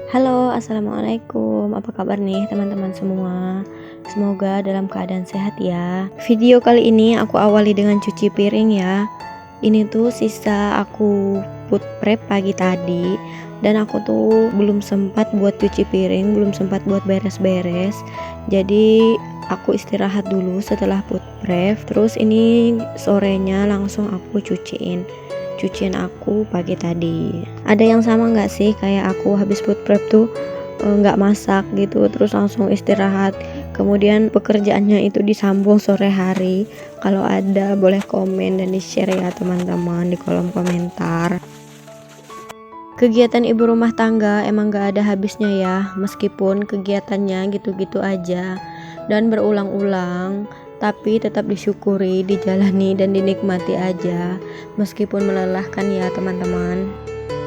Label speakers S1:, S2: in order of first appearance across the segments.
S1: Halo, assalamualaikum. Apa kabar nih teman-teman semua? Semoga dalam keadaan sehat ya. Video kali ini aku awali dengan cuci piring ya. Ini tuh sisa aku food prep pagi tadi, dan aku tuh belum sempat buat cuci piring, belum sempat buat beres-beres. Jadi aku istirahat dulu setelah food prep. Terus ini sorenya langsung aku cucian aku pagi tadi. Ada yang sama nggak sih kayak aku habis food prep tuh nggak masak gitu, terus langsung istirahat, kemudian pekerjaannya itu disambung sore hari? Kalau ada boleh komen dan di share ya teman-teman di kolom komentar. Kegiatan ibu rumah tangga emang gak ada habisnya ya, meskipun kegiatannya gitu-gitu aja dan berulang-ulang, tapi tetap disyukuri, dijalani dan dinikmati aja, meskipun melelahkan ya teman-teman.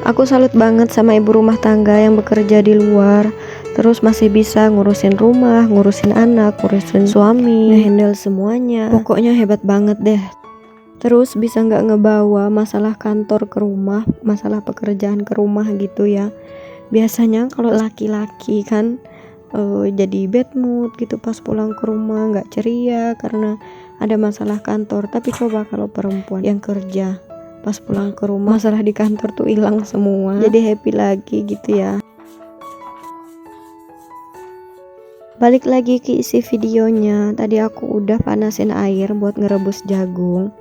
S1: Aku salut banget sama ibu rumah tangga yang bekerja di luar, terus masih bisa ngurusin rumah, ngurusin anak, ngurusin suami, ngehandle semuanya. Pokoknya hebat banget deh. Terus bisa nggak ngebawa masalah kantor ke rumah, masalah pekerjaan ke rumah gitu ya. Biasanya kalau laki-laki kan jadi bad mood gitu pas pulang ke rumah, nggak ceria karena ada masalah kantor. Tapi coba kalau perempuan yang kerja, pas pulang ke rumah masalah di kantor tuh hilang semua, jadi happy lagi gitu ya. Balik lagi ke isi videonya, tadi aku udah panasin air buat ngerebus jagung.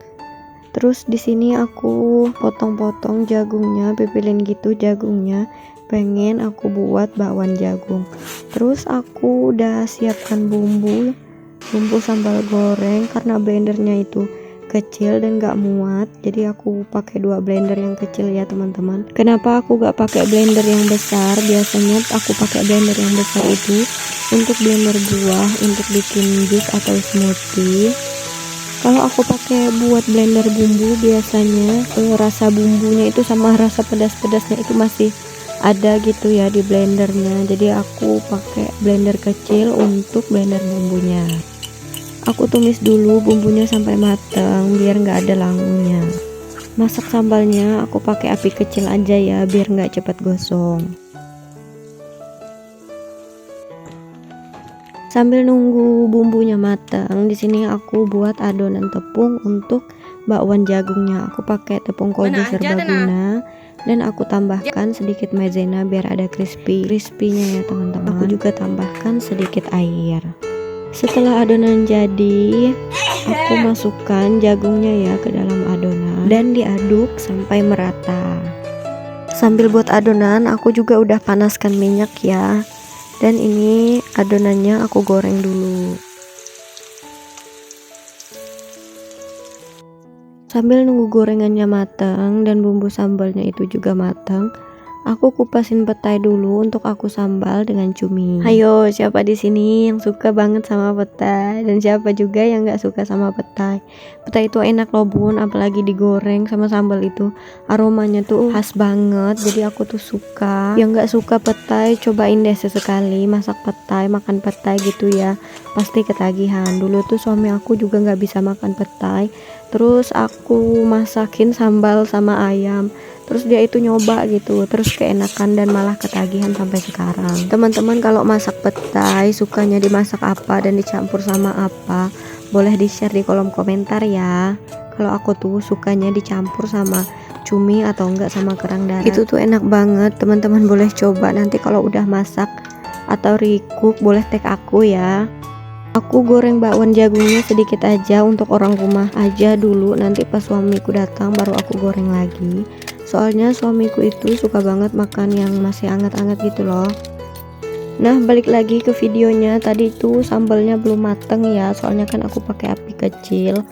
S1: Terus di sini aku potong-potong jagungnya, pipilin gitu jagungnya, pengen aku buat bakwan jagung. Terus aku udah siapkan bumbu sambal goreng, karena blendernya itu kecil dan gak muat, jadi aku pakai 2 blender yang kecil ya teman-teman. Kenapa aku gak pakai blender yang besar? Biasanya aku pakai blender yang besar itu untuk blender buah, untuk bikin jus atau smoothie. Kalau aku pakai buat blender bumbu, biasanya rasa bumbunya itu sama rasa pedas-pedasnya itu masih ada gitu ya di blendernya. Jadi aku pakai blender kecil untuk blender bumbunya. Aku tumis dulu bumbunya sampai matang biar nggak ada langunya. Masak sambalnya aku pakai api kecil aja ya biar nggak cepat gosong. Sambil nunggu bumbunya matang, di sini aku buat adonan tepung untuk bakwan jagungnya. Aku pakai tepung kojo serbaguna dan aku tambahkan sedikit maizena biar ada crispy-nya ya teman-teman. Aku juga tambahkan sedikit air. Setelah adonan jadi, aku masukkan jagungnya ya ke dalam adonan dan diaduk sampai merata. Sambil buat adonan, aku juga udah panaskan minyak ya. Dan ini adonannya aku goreng dulu. Sambil nunggu gorengannya matang dan bumbu sambalnya itu juga matang, aku kupasin petai dulu untuk aku sambal dengan cumi. Ayo, siapa di sini yang suka banget sama petai, dan siapa juga yang nggak suka sama petai? Petai itu enak loh bun, apalagi digoreng sama sambal itu aromanya tuh khas banget. Jadi aku tuh suka. Yang nggak suka petai, cobain deh sesekali masak petai, makan petai gitu ya, pasti ketagihan. Dulu tuh suami aku juga nggak bisa makan petai, terus aku masakin sambal sama ayam, terus dia itu nyoba gitu, terus keenakan dan malah ketagihan sampai sekarang. Teman-teman kalau masak petai sukanya dimasak apa dan dicampur sama apa, boleh di share di kolom komentar ya. Kalau aku tuh sukanya dicampur sama cumi atau enggak sama kerang darat, itu tuh enak banget. Teman-teman boleh coba nanti kalau udah masak atau recook, boleh tag aku ya. Aku goreng bakwan jagungnya sedikit aja untuk orang rumah aja dulu, nanti pas suamiku datang baru aku goreng lagi. Soalnya suamiku itu suka banget makan yang masih anget-anget gitu loh. Nah, balik lagi ke videonya, tadi itu sambalnya belum mateng ya, soalnya kan aku pakai api kecil.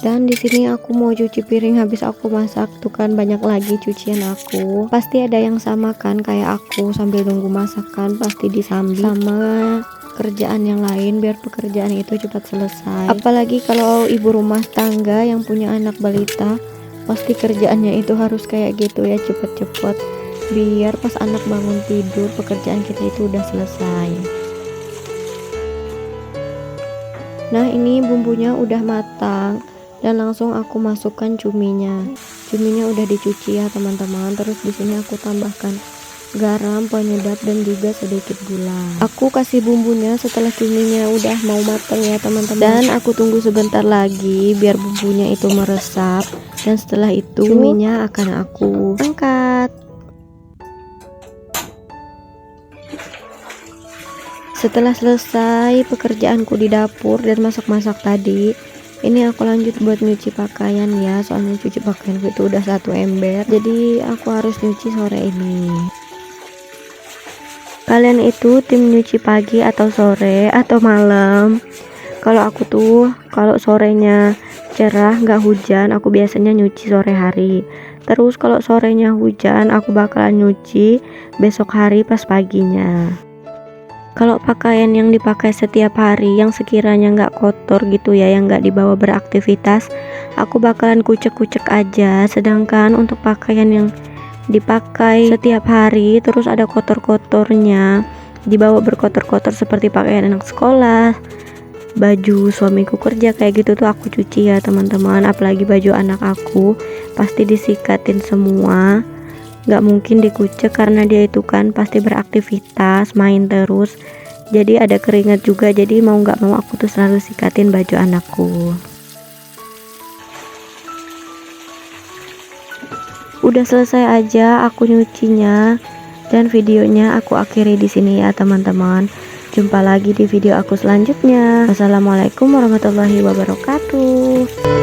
S1: Dan di sini aku mau cuci piring habis aku masak, tuh kan banyak lagi cucian aku. Pasti ada yang sama kan kayak aku, sambil nunggu masakan pasti disambi sama kerjaan yang lain biar pekerjaan itu cepat selesai. Apalagi kalau ibu rumah tangga yang punya anak balita, pasti kerjaannya itu harus kayak gitu ya, cepet-cepet biar pas anak bangun tidur pekerjaan kita itu udah selesai. Nah, ini bumbunya udah matang dan langsung aku masukkan cuminya. Cuminya udah dicuci ya teman-teman. Terus di sini aku tambahkan garam, penyedap, dan juga sedikit gula. Aku kasih bumbunya setelah cuminya udah mau matang ya teman-teman, dan aku tunggu sebentar lagi biar bumbunya itu meresap, dan setelah itu cuminya akan aku angkat. Setelah selesai pekerjaanku di dapur dan masak-masak tadi, ini aku lanjut buat nyuci pakaian ya, soalnya cuci pakaianku itu udah 1 ember, jadi aku harus nyuci sore ini. Kalian itu tim nyuci pagi atau sore atau malam? Kalau aku tuh kalau sorenya cerah nggak hujan, aku biasanya nyuci sore hari. Terus kalau sorenya hujan, aku bakalan nyuci besok hari pas paginya. Kalau pakaian yang dipakai setiap hari yang sekiranya nggak kotor gitu ya, yang nggak dibawa beraktivitas, aku bakalan kucek-kucek aja. Sedangkan untuk pakaian yang dipakai setiap hari terus ada kotor-kotornya, dibawa berkotor-kotor seperti pakaian anak sekolah, baju suamiku kerja kayak gitu tuh aku cuci ya teman-teman. Apalagi baju anak aku pasti disikatin semua, nggak mungkin dikucek karena dia itu kan pasti beraktivitas main terus, jadi ada keringat juga, jadi mau nggak mau aku tuh selalu sikatin baju anakku. Udah selesai aja aku nyucinya, dan videonya aku akhiri di sini ya teman-teman. Jumpa lagi di video aku selanjutnya. Wassalamualaikum warahmatullahi wabarakatuh.